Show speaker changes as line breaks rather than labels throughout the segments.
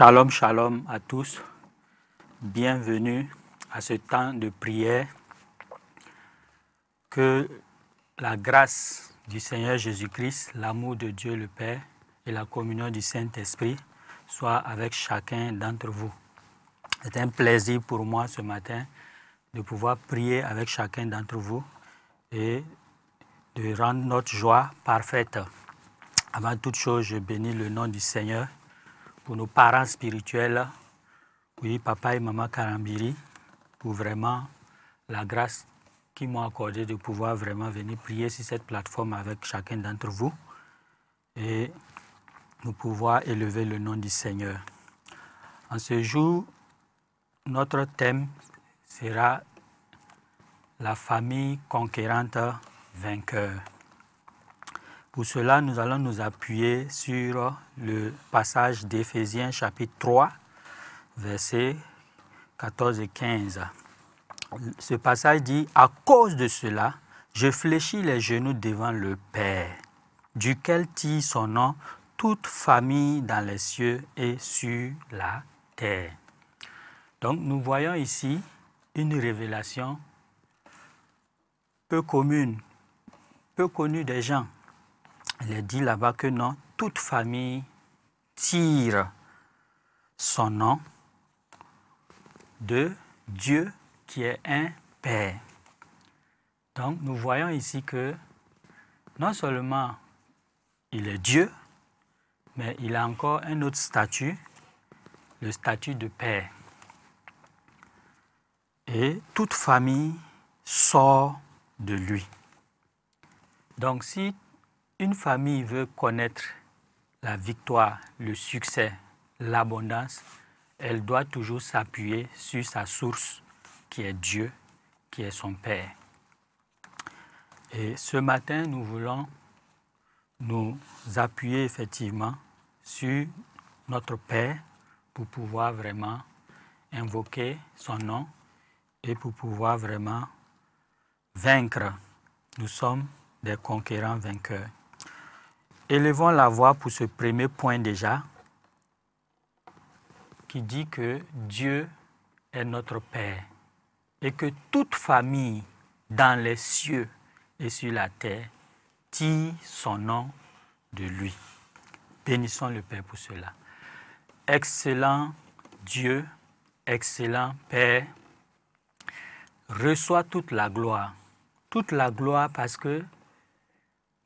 Shalom, shalom à tous. Bienvenue à ce temps de prière. Que la grâce du Seigneur Jésus-Christ, l'amour de Dieu le Père et la communion du Saint-Esprit soient avec chacun d'entre vous. C'est un plaisir pour moi ce matin de pouvoir prier avec chacun d'entre vous et de rendre notre joie parfaite. Avant toute chose, je bénis le nom du Seigneur pour nos parents spirituels, oui, papa et maman Karambiri, pour vraiment la grâce qu'ils m'ont accordée de pouvoir vraiment venir prier sur cette plateforme avec chacun d'entre vous et nous pouvoir élever le nom du Seigneur. En ce jour, notre thème sera la famille conquérante vainqueur. Pour cela, nous allons nous appuyer sur le passage d'Éphésiens chapitre 3, versets 14 et 15. Ce passage dit « À cause de cela, je fléchis les genoux devant le Père, duquel tire son nom toute famille dans les cieux et sur la terre. » Donc nous voyons ici une révélation peu commune, peu connue des gens. Il est dit là-bas que non, toute famille tire son nom de Dieu qui est un Père. Donc nous voyons ici que non seulement il est Dieu, mais il a encore un autre statut, le statut de Père. Et toute famille sort de lui. Donc si une famille veut connaître la victoire, le succès, l'abondance, elle doit toujours s'appuyer sur sa source qui est Dieu, qui est son Père. Et ce matin, nous voulons nous appuyer effectivement sur notre Père pour pouvoir vraiment invoquer son nom et pour pouvoir vraiment vaincre. Nous sommes des conquérants vainqueurs. Élevons la voix pour ce premier point déjà, qui dit que Dieu est notre Père et que toute famille dans les cieux et sur la terre tire son nom de lui. Bénissons le Père pour cela. Excellent Dieu, excellent Père, reçois toute la gloire parce que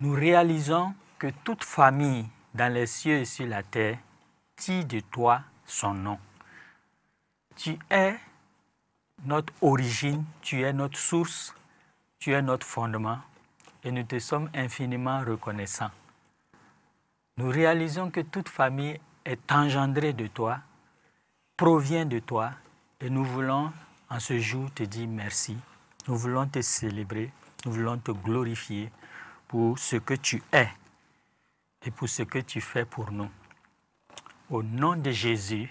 nous réalisons que toute famille dans les cieux et sur la terre tire de toi son nom. Tu es notre origine, tu es notre source, tu es notre fondement et nous te sommes infiniment reconnaissants. Nous réalisons que toute famille est engendrée de toi, provient de toi et nous voulons en ce jour te dire merci. Nous voulons te célébrer, nous voulons te glorifier pour ce que tu es et pour ce que tu fais pour nous. Au nom de Jésus,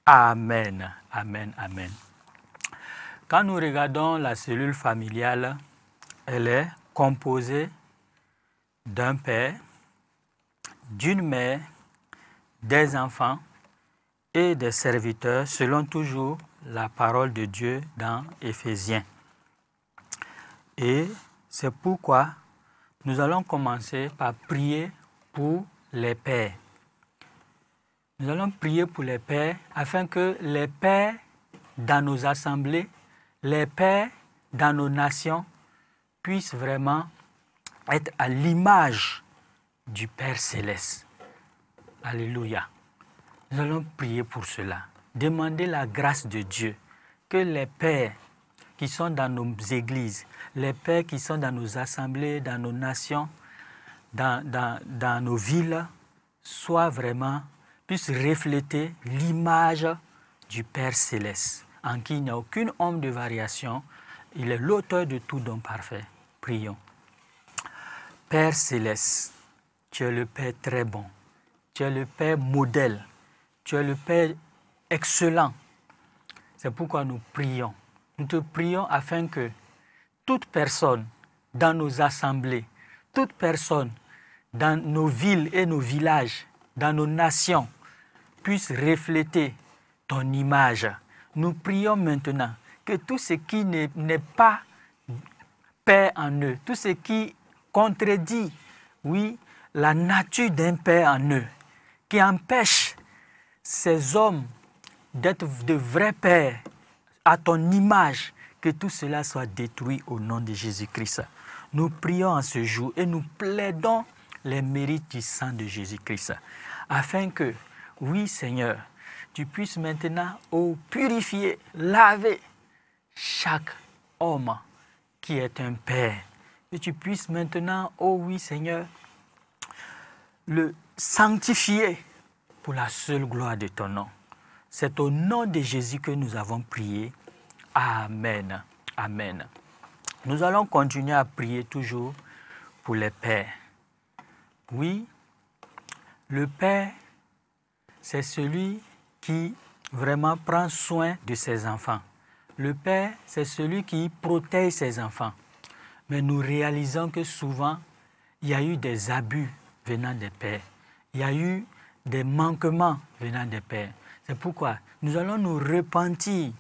Amen, Amen, Amen. Quand nous regardons la cellule familiale, elle est composée d'un père, d'une mère, des enfants et des serviteurs, selon toujours la parole de Dieu dans Éphésiens. Et c'est pourquoi nous allons commencer par prier pour les pères. Nous allons prier pour les pères afin que les pères dans nos assemblées, les pères dans nos nations puissent vraiment être à l'image du Père Céleste. Alléluia. Nous allons prier pour cela. Demander la grâce de Dieu, que les pères qui sont dans nos églises, les pères qui sont dans nos assemblées, dans nos nations, dans nos villes, puissent refléter l'image du Père Céleste, en qui il n'y a aucune ombre de variation. Il est l'auteur de tout don parfait. Prions. Père Céleste, tu es le Père très bon, tu es le Père modèle, tu es le Père excellent. C'est pourquoi nous prions. Nous te prions afin que toute personne dans nos assemblées, toute personne dans nos villes et nos villages, dans nos nations, puisse refléter ton image. Nous prions maintenant que tout ce qui n'est pas paix en eux, tout ce qui contredit, oui, la nature d'un père en eux, qui empêche ces hommes d'être de vrais pères à ton image, que tout cela soit détruit au nom de Jésus-Christ. Nous prions en ce jour et nous plaidons les mérites du sang de Jésus-Christ, afin que, oui Seigneur, tu puisses maintenant purifier, laver chaque homme qui est un père. Que tu puisses maintenant, oh oui Seigneur, le sanctifier pour la seule gloire de ton nom. C'est au nom de Jésus que nous avons prié. Amen. Amen. Nous allons continuer à prier toujours pour les pères. Oui, le père, c'est celui qui vraiment prend soin de ses enfants. Le père, c'est celui qui protège ses enfants. Mais nous réalisons que souvent, il y a eu des abus venant des pères. Il y a eu des manquements venant des pères. C'est pourquoi nous allons nous repentir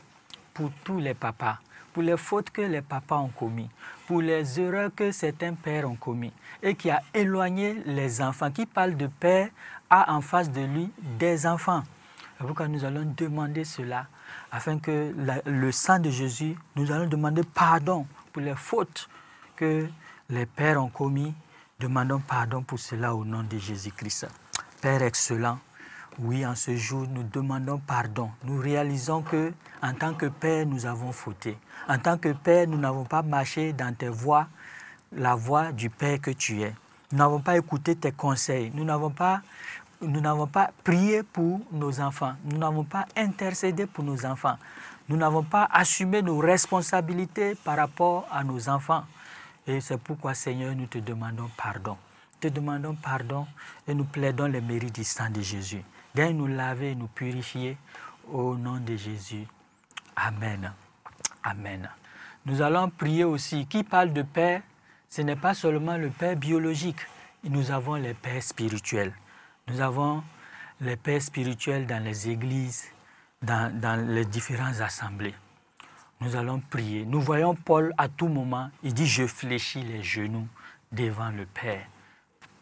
pour tous les papas, pour les fautes que les papas ont commises, pour les erreurs que certains pères ont commises et qui a éloigné les enfants. Qui parle de père a en face de lui des enfants. C'est pourquoi nous allons demander cela, afin que le sang de Jésus, nous allons demander pardon pour les fautes que les pères ont commises. Demandons pardon pour cela au nom de Jésus-Christ. Père excellent, oui, en ce jour, nous demandons pardon. Nous réalisons que, en tant que père, nous avons fauté. En tant que père, nous n'avons pas marché dans tes voies, la voie du Père que tu es. Nous n'avons pas écouté tes conseils. Nous n'avons pas prié pour nos enfants. Nous n'avons pas intercédé pour nos enfants. Nous n'avons pas assumé nos responsabilités par rapport à nos enfants. Et c'est pourquoi, Seigneur, nous te demandons pardon. Te demandons pardon et nous plaidons les mérites du sang de Jésus. Viens nous laver et nous purifier au nom de Jésus. Amen. Amen. Nous allons prier aussi. Qui parle de père, ce n'est pas seulement le père biologique. Nous avons les pères spirituels. Nous avons les pères spirituels dans les églises, dans les différentes assemblées. Nous allons prier. Nous voyons Paul à tout moment, il dit « Je fléchis les genoux devant le Père ».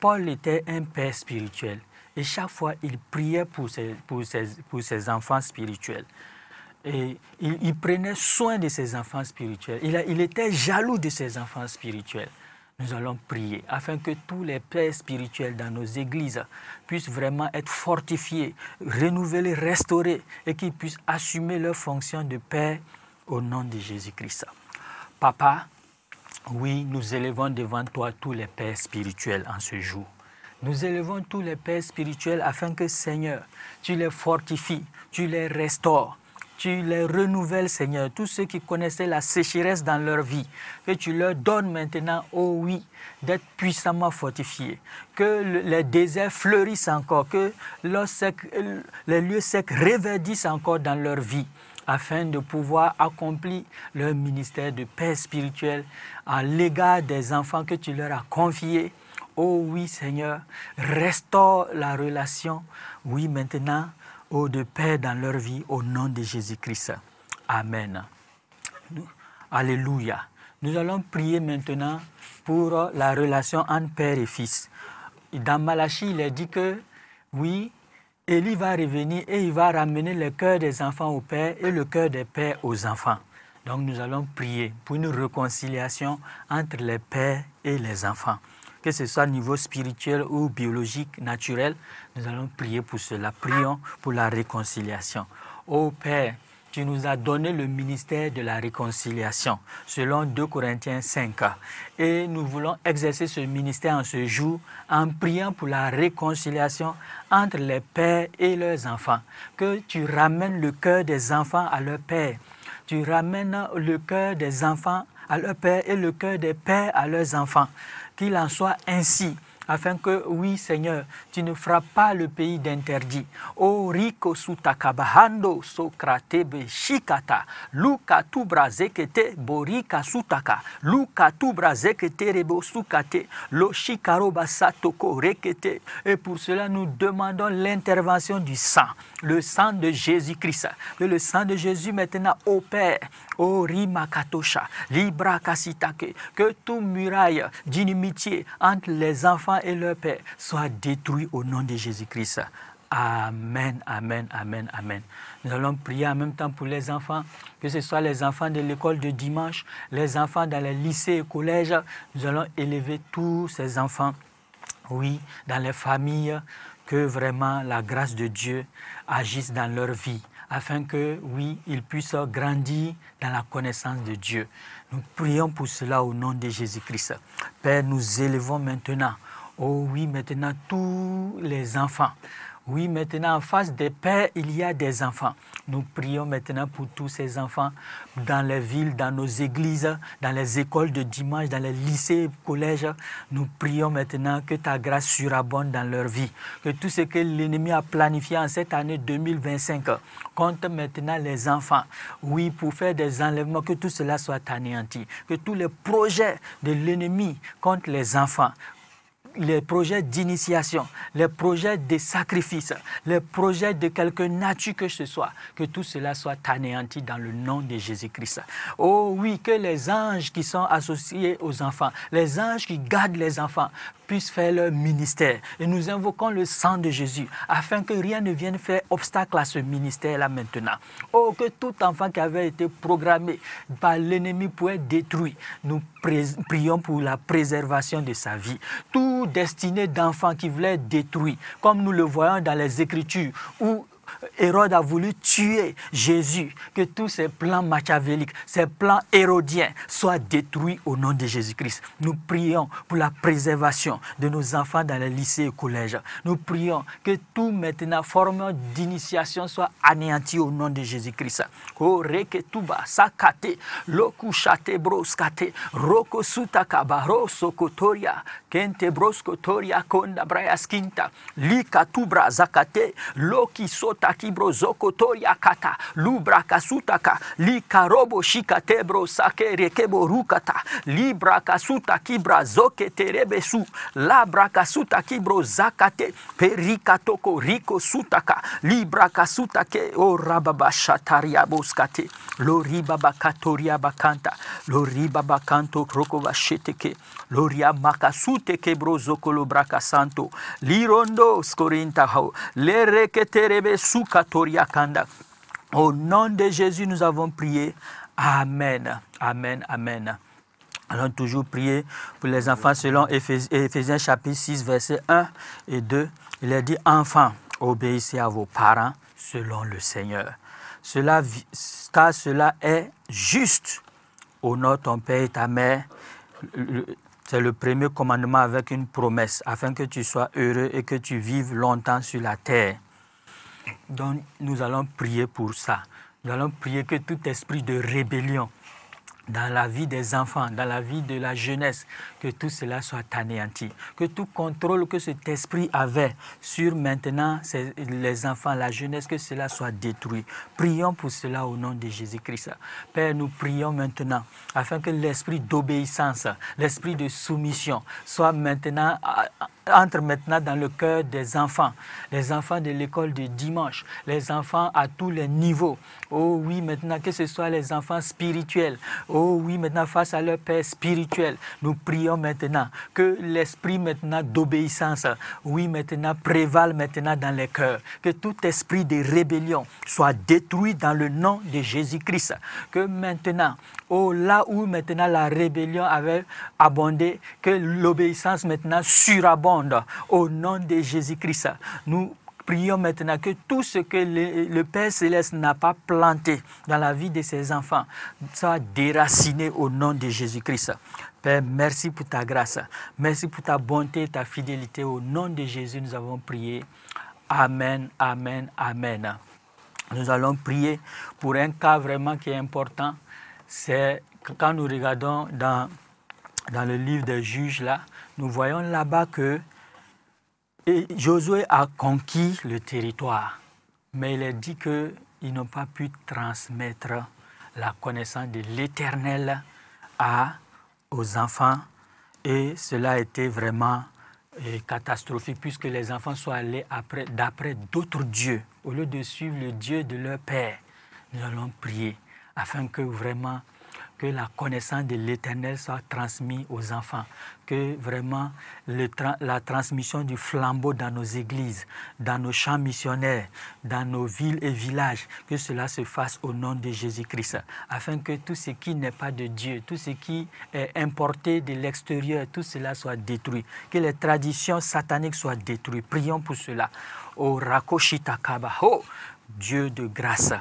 Paul était un père spirituel et chaque fois il priait pour ses enfants spirituels. Et il prenait soin de ses enfants spirituels. Il était jaloux de ses enfants spirituels. Nous allons prier afin que tous les pères spirituels dans nos églises puissent vraiment être fortifiés, renouvelés, restaurés et qu'ils puissent assumer leur fonction de père au nom de Jésus-Christ. Papa, oui, nous élevons devant toi tous les pères spirituels en ce jour. Nous élevons tous les pères spirituels afin que, Seigneur, tu les fortifies, tu les restaures, tu les renouvelles, Seigneur. Tous ceux qui connaissaient la sécheresse dans leur vie, que tu leur donnes maintenant, oh oui, d'être puissamment fortifiés. Que les déserts fleurissent encore, que les lieux secs reverdissent encore dans leur vie, afin de pouvoir accomplir leur ministère de père spirituel à l'égard des enfants que tu leur as confiés. Oh oui, Seigneur, restaure la relation, oui, maintenant, de père dans leur vie, au nom de Jésus-Christ. Amen. Alléluia. Nous allons prier maintenant pour la relation entre père et fils. Dans Malachie, il est dit que, oui, Élie va revenir et il va ramener le cœur des enfants au père et le cœur des pères aux enfants. Donc nous allons prier pour une réconciliation entre les pères et les enfants. Que ce soit au niveau spirituel ou biologique, naturel, nous allons prier pour cela. Prions pour la réconciliation. Ô Père, tu nous as donné le ministère de la réconciliation, selon 2 Corinthiens 5. Et nous voulons exercer ce ministère en ce jour en priant pour la réconciliation entre les pères et leurs enfants. Que tu ramènes le cœur des enfants à leur père. Tu ramènes le cœur des enfants à leur père et le cœur des pères à leurs enfants. Qu'il en soit ainsi afin que, oui Seigneur, tu ne frappes pas le pays d'interdit. O Riko Sutakabahando Sokratebe Shikata, Luka Tubra Zekete Borika Sutaka, Luka Tubra Zekete Rebo Sukate, Lo Shikaroba Satoko Rekete. Et pour cela, nous demandons l'intervention du sang, le sang de Jésus-Christ. Que le sang de Jésus maintenant opère. O Rimakatosha, Libra Kasitake, que toute muraille d'inimitié entre les enfants et leur père soit détruit au nom de Jésus-Christ. Amen, amen, amen, amen. Nous allons prier en même temps pour les enfants, que ce soit les enfants de l'école de dimanche, les enfants dans les lycées et collèges. Nous allons élever tous ces enfants, oui, dans les familles, que vraiment la grâce de Dieu agisse dans leur vie, afin que, oui, ils puissent grandir dans la connaissance de Dieu. Nous prions pour cela au nom de Jésus-Christ. Père, nous élevons maintenant, oh oui, maintenant tous les enfants. Oui, maintenant en face des pères, il y a des enfants. Nous prions maintenant pour tous ces enfants dans les villes, dans nos églises, dans les écoles de dimanche, dans les lycées et collèges. Nous prions maintenant que ta grâce surabonde dans leur vie. Que tout ce que l'ennemi a planifié en cette année 2025 contre maintenant les enfants, oui, pour faire des enlèvements, que tout cela soit anéanti. Que tous les projets de l'ennemi contre les enfants, les projets d'initiation, les projets de sacrifice, les projets de quelque nature que ce soit, que tout cela soit anéanti dans le nom de Jésus-Christ. Oh oui, que les anges qui sont associés aux enfants, les anges qui gardent les enfants, puissent faire leur ministère. Et nous invoquons le sang de Jésus afin que rien ne vienne faire obstacle à ce ministère-là maintenant. Oh, que tout enfant qui avait été programmé par l'ennemi pour être détruit, nous prions pour la préservation de sa vie. Tout destiné d'enfants qui voulaient être détruits, comme nous le voyons dans les Écritures, où Hérode a voulu tuer Jésus, que tous ces plans machiavéliques, ces plans hérodiens soient détruits au nom de Jésus-Christ. Nous prions pour la préservation de nos enfants dans les lycées et collèges. Nous prions que tout maintenant forme d'initiation soit anéanti au nom de Jésus-Christ. O reketuba sakate, lokushate broskate, roko sutakaba rosokotoria, kente broskotoria konda brayaskinta, likatubra zakate, loki sota kibro zokotoria kata, lubra kasutaka, likarobo shikatebro sake rekebo rukata, libra kasuta kibra zoke terebesu, labra kasuta kibro zakate, perikatoko riko sutaka, libra kasuta ke o rababa shataria boskate, loribaba katoria bakanta, loribaba kanto kroko basheteke, loria makasute kebro zokolo braka santo, lirondo skorinta ho, lereke terebe sukatoria kanda. Au nom de Jésus, nous avons prié. Amen. Amen. Amen. Allons toujours prier pour les enfants selon Éphésiens chapitre 6, versets 1 et 2. Il est dit, enfants, obéissez à vos parents selon le Seigneur. Car cela est juste. Honore ton père et ta mère. C'est le premier commandement avec une promesse, afin que tu sois heureux et que tu vives longtemps sur la terre. Donc, nous allons prier pour ça. Nous allons prier que tout esprit de rébellion dans la vie des enfants, dans la vie de la jeunesse, que tout cela soit anéanti. Que tout contrôle que cet esprit avait sur maintenant les enfants, la jeunesse, que cela soit détruit. Prions pour cela au nom de Jésus-Christ. Père, nous prions maintenant afin que l'esprit d'obéissance, l'esprit de soumission soit maintenant entre maintenant dans le cœur des enfants, les enfants de l'école de dimanche, les enfants à tous les niveaux. Oh oui, maintenant que ce soit les enfants spirituels, oh oui, maintenant face à leur père spirituel, nous prions maintenant que l'esprit maintenant d'obéissance, oui, maintenant prévale maintenant dans les cœurs, que tout esprit de rébellion soit détruit dans le nom de Jésus-Christ, que maintenant, oh là où maintenant la rébellion avait abondé, que l'obéissance maintenant surabonde au nom de Jésus-Christ. Nous prions maintenant que tout ce que le Père Céleste n'a pas planté dans la vie de ses enfants soit déraciné au nom de Jésus-Christ. Père, merci pour ta grâce. Merci pour ta bonté et ta fidélité. Au nom de Jésus, nous avons prié. Amen, amen, amen. Nous allons prier pour un cas vraiment qui est important. C'est quand nous regardons dans le livre des Juges, là, nous voyons là-bas que Et Josué a conquis le territoire, mais il est dit qu'ils n'ont pas pu transmettre la connaissance de l'Éternel aux enfants. Et cela a été vraiment catastrophique puisque les enfants sont allés d'après d'autres dieux. Au lieu de suivre le Dieu de leur père, nous allons prier afin que vraiment que la connaissance de l'Éternel soit transmise aux enfants, que vraiment la transmission du flambeau dans nos églises, dans nos champs missionnaires, dans nos villes et villages, que cela se fasse au nom de Jésus-Christ, afin que tout ce qui n'est pas de Dieu, tout ce qui est importé de l'extérieur, tout cela soit détruit, que les traditions sataniques soient détruites. Prions pour cela. Oh Rakoshitakaba, oh Dieu de grâce,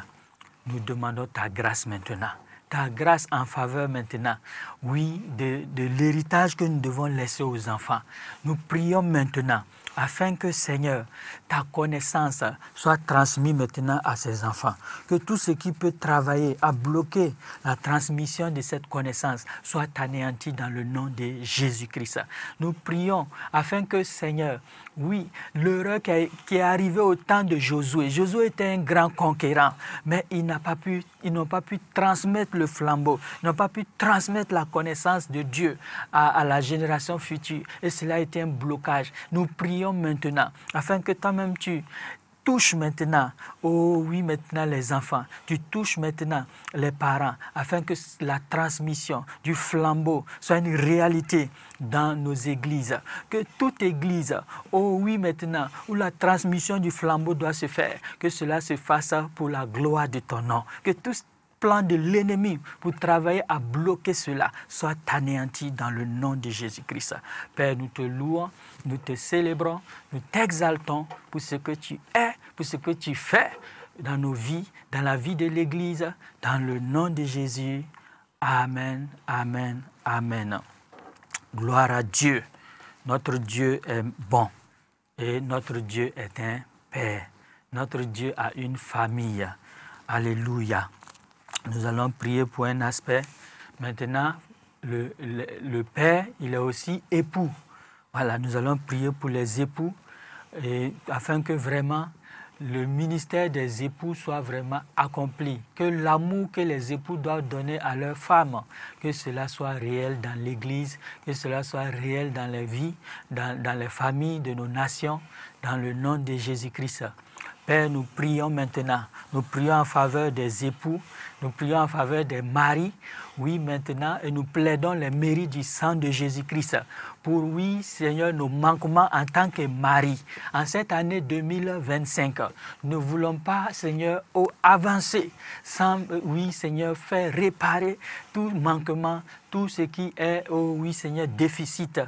nous demandons ta grâce maintenant. Ta grâce en faveur maintenant, oui, de l'héritage que nous devons laisser aux enfants. Nous prions maintenant afin que, Seigneur, ta connaissance soit transmise maintenant à ces enfants. Que tout ce qui peut travailler à bloquer la transmission de cette connaissance soit anéanti dans le nom de Jésus-Christ. Nous prions afin que, Seigneur, oui, l'heure qui est arrivée au temps de Josué. Josué était un grand conquérant, mais ils n'ont pas pu transmettre le flambeau, ils n'ont pas pu transmettre la connaissance de Dieu à la génération future. Et cela a été un blocage. Nous prions maintenant, afin que toi-même tu touches maintenant, oh oui, maintenant les enfants, tu touches maintenant les parents, afin que la transmission du flambeau soit une réalité dans nos églises. Que toute église, oh oui, maintenant, où la transmission du flambeau doit se faire, que cela se fasse pour la gloire de ton nom. Que tout plan de l'ennemi pour travailler à bloquer cela soit anéanti dans le nom de Jésus-Christ. Père, nous te louons, nous te célébrons, nous t'exaltons pour ce que tu es, pour ce que tu fais dans nos vies, dans la vie de l'Église, dans le nom de Jésus. Amen, amen, amen. Gloire à Dieu. Notre Dieu est bon et notre Dieu est un Père. Notre Dieu a une famille. Alléluia. Nous allons prier pour un aspect. Maintenant, le Père, il est aussi époux. Voilà, nous allons prier pour les époux afin que vraiment le ministère des époux soit vraiment accompli. Que l'amour que les époux doivent donner à leurs femmes, que cela soit réel dans l'Église, que cela soit réel dans les vies, dans les familles de nos nations, dans le nom de Jésus-Christ. Père, nous prions maintenant, nous prions en faveur des époux, nous prions en faveur des maris, oui maintenant, et nous plaidons les mérites du sang de Jésus-Christ pour, oui Seigneur, nos manquements en tant que mari. En cette année 2025, nous ne voulons pas, Seigneur, avancer sans, oui Seigneur, faire réparer tout manquement, tout ce qui est, oh oui Seigneur, déficit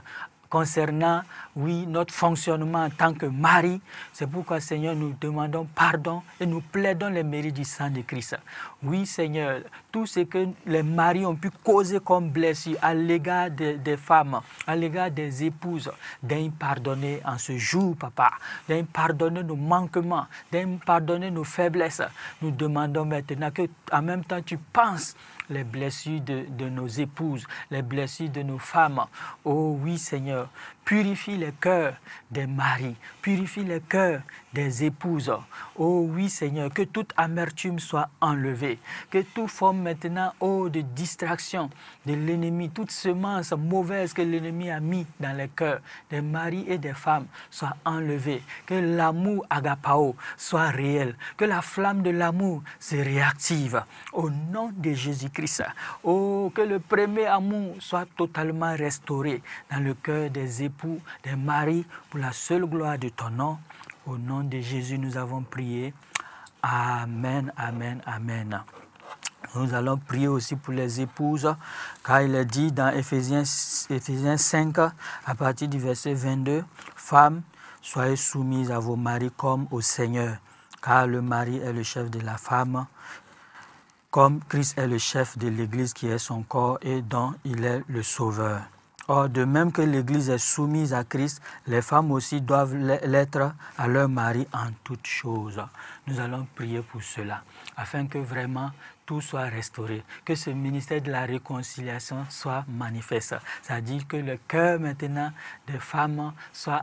concernant, oui, notre fonctionnement en tant que mari. C'est pourquoi, Seigneur, nous demandons pardon et nous plaidons les mérites du sang de Christ. Oui, Seigneur, tout ce que les maris ont pu causer comme blessure à l'égard des femmes, à l'égard des épouses, d'en pardonner en ce jour, Papa, d'en pardonner nos manquements, d'en pardonner nos faiblesses. Nous demandons maintenant que, en même temps, tu penses les blessures de nos épouses, les blessures de nos femmes. Oh oui, Seigneur, purifie les cœurs des maris, purifie les cœurs des épouses. Oh oui, Seigneur, que toute amertume soit enlevée, que toute forme maintenant, oh, de distraction de l'ennemi, toute semence mauvaise que l'ennemi a mis dans les cœurs des maris et des femmes soit enlevée, que l'amour agapao soit réel, que la flamme de l'amour se réactive au nom de Jésus-Christ. Oh, que le premier amour soit totalement restauré dans le cœur des époux, des maris, pour la seule gloire de ton nom. Au nom de Jésus, nous avons prié. Amen, amen, amen. Nous allons prier aussi pour les épouses, car il est dit dans Éphésiens 5, à partir du verset 22, « Femmes, soyez soumises à vos maris comme au Seigneur, car le mari est le chef de la femme, comme Christ est le chef de l'Église qui est son corps et dont il est le sauveur. » Or, de même que l'Église est soumise à Christ, les femmes aussi doivent l'être à leur mari en toutes choses. Nous allons prier pour cela, afin que vraiment tout soit restauré, que ce ministère de la réconciliation soit manifeste. C'est-à-dire que le cœur maintenant des femmes soit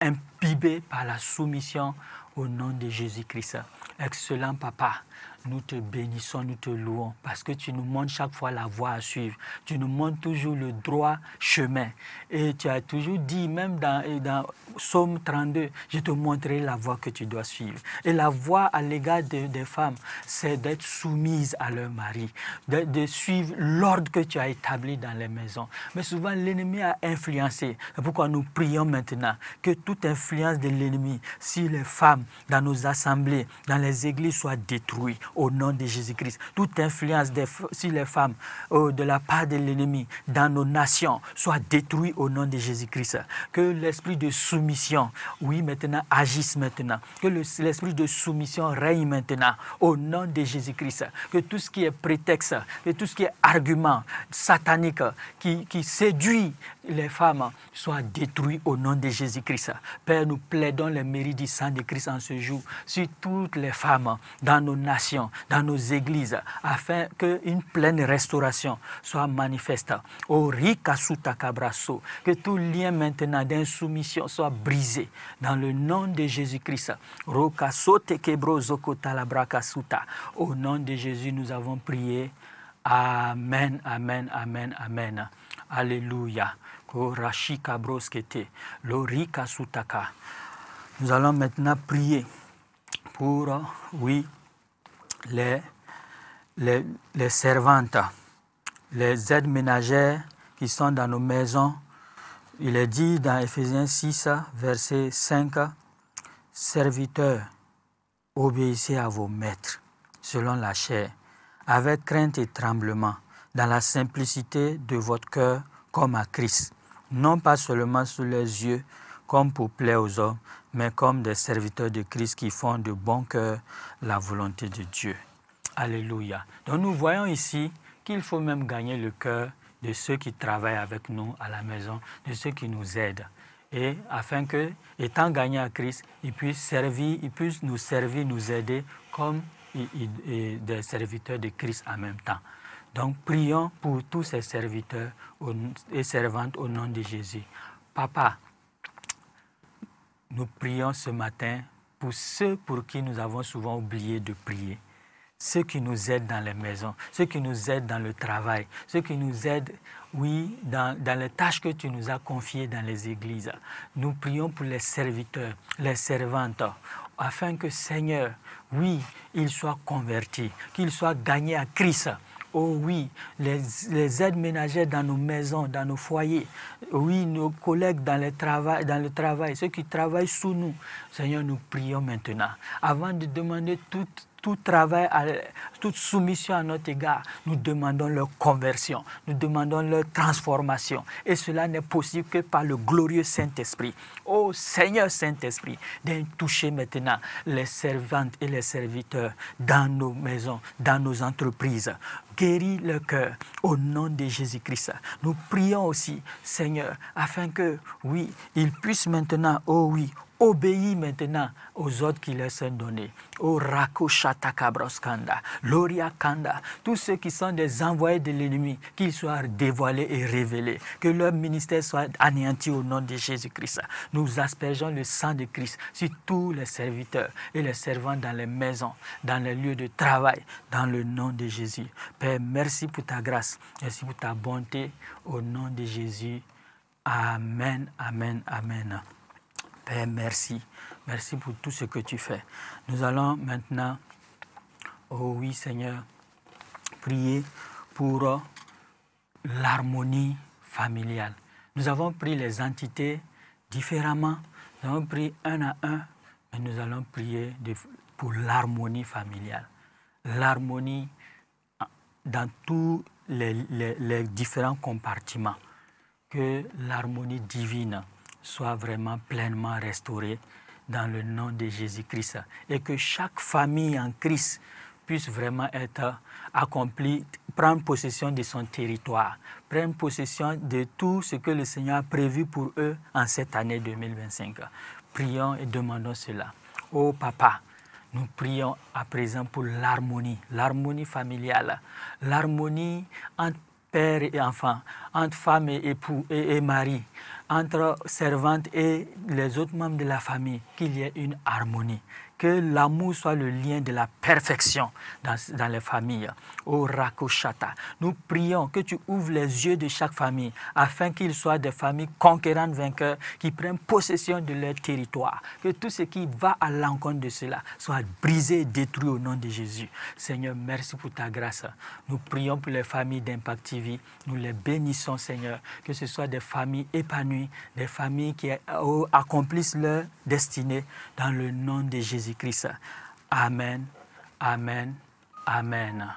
imbibés par la soumission au nom de Jésus-Christ. Excellent Papa, nous te bénissons, nous te louons, parce que tu nous montres chaque fois la voie à suivre. Tu nous montres toujours le droit chemin. Et tu as toujours dit, même dans Psaume 32, je te montrerai la voie que tu dois suivre. Et la voie à l'égard des femmes, c'est d'être soumise à leur mari, de suivre l'ordre que tu as établi dans les maisons. Mais souvent, l'ennemi a influencé. C'est pourquoi nous prions maintenant que toute influence de l'ennemi sur les femmes, dans nos assemblées, dans les églises, soit détruite au nom de Jésus-Christ. Toute influence sur les femmes de la part de l'ennemi dans nos nations soit détruite au nom de Jésus-Christ. Que l'esprit de soumission, oui, maintenant, agisse maintenant. Que l'esprit de soumission règne maintenant au nom de Jésus-Christ. Que tout ce qui est prétexte, que tout ce qui est argument satanique qui séduit les femmes soit détruit au nom de Jésus-Christ. Père, nous plaidons les mérites du sang de Christ en ce jour sur toutes les femmes dans nos nations, dans nos églises, afin qu'une pleine restauration soit manifeste. Au Rikasuta Kabraso, que tout lien maintenant d'insoumission soit brisé dans le nom de Jésus-Christ. Rokasote Kebrozokota Labrakasuta. Au nom de Jésus, nous avons prié. Amen, amen, amen, amen. Alléluia. Nous allons maintenant prier pour, oui, les servantes, les aides ménagères qui sont dans nos maisons. Il est dit dans Éphésiens 6, verset 5, « Serviteurs, obéissez à vos maîtres, selon la chair, avec crainte et tremblement, dans la simplicité de votre cœur, comme à Christ, non pas seulement sous les yeux, comme pour plaire aux hommes, mais comme des serviteurs de Christ qui font de bon cœur la volonté de Dieu. » Alléluia. Donc nous voyons ici qu'il faut même gagner le cœur de ceux qui travaillent avec nous à la maison, de ceux qui nous aident. Et afin que, étant gagnés à Christ, ils puissent nous servir, nous aider comme des serviteurs de Christ en même temps. Donc, prions pour tous ces serviteurs et servantes au nom de Jésus. Papa, nous prions ce matin pour ceux pour qui nous avons souvent oublié de prier. Ceux qui nous aident dans les maisons, ceux qui nous aident dans le travail, ceux qui nous aident, oui, dans les tâches que tu nous as confiées dans les églises. Nous prions pour les serviteurs, les servantes, afin que, Seigneur, oui, ils soient convertis, qu'ils soient gagnés à Christ. Oh oui, les aides ménagères dans nos maisons, dans nos foyers. Oui, nos collègues dans le travail, ceux qui travaillent sous nous. Seigneur, nous prions maintenant. Avant de demander tout travail, toute soumission à notre égard, nous demandons leur conversion, nous demandons leur transformation. Et cela n'est possible que par le glorieux Saint-Esprit. Oh Seigneur Saint-Esprit, viens toucher maintenant les servantes et les serviteurs dans nos maisons, dans nos entreprises. Guéris le cœur au nom de Jésus-Christ. Nous prions aussi, Seigneur, afin que, oui, ils puissent maintenant, oh oui, obéis maintenant aux ordres qui leur sont donnés. Oh Rakoshata Kabroskanda, Loria Kanda, tous ceux qui sont des envoyés de l'ennemi, qu'ils soient dévoilés et révélés, que leur ministère soit anéanti au nom de Jésus-Christ. Nous aspergeons le sang de Christ sur tous les serviteurs et les servants dans les maisons, dans les lieux de travail, dans le nom de Jésus. Père, merci pour ta grâce, merci pour ta bonté, au nom de Jésus. Amen, amen, amen. Père, merci. Merci pour tout ce que tu fais. Nous allons maintenant, oh oui Seigneur, prier pour l'harmonie familiale. Nous avons pris les entités différemment, nous avons pris un à un, mais nous allons prier pour l'harmonie familiale. L'harmonie dans tous les différents compartiments. Que l'harmonie divine soit vraiment pleinement restaurée dans le nom de Jésus-Christ et que chaque famille en Christ puisse vraiment être accomplie, prendre possession de son territoire, prendre possession de tout ce que le Seigneur a prévu pour eux en cette année 2025. Prions et demandons cela. Oh Papa, nous prions à présent pour l'harmonie familiale, l'harmonie entre père et enfant, entre femme et époux et mari, entre servante et les autres membres de la famille, qu'il y ait une harmonie. Que l'amour soit le lien de la perfection dans les familles. Oh Rakoshata, nous prions que tu ouvres les yeux de chaque famille afin qu'ils soient des familles conquérantes, vainqueurs, qui prennent possession de leur territoire. Que tout ce qui va à l'encontre de cela soit brisé et détruit au nom de Jésus. Seigneur, merci pour ta grâce. Nous prions pour les familles d'Impact TV. Nous les bénissons, Seigneur. Que ce soit des familles épanouies, des familles qui accomplissent leur destinée dans le nom de Jésus-Christ. Amen, amen, amen.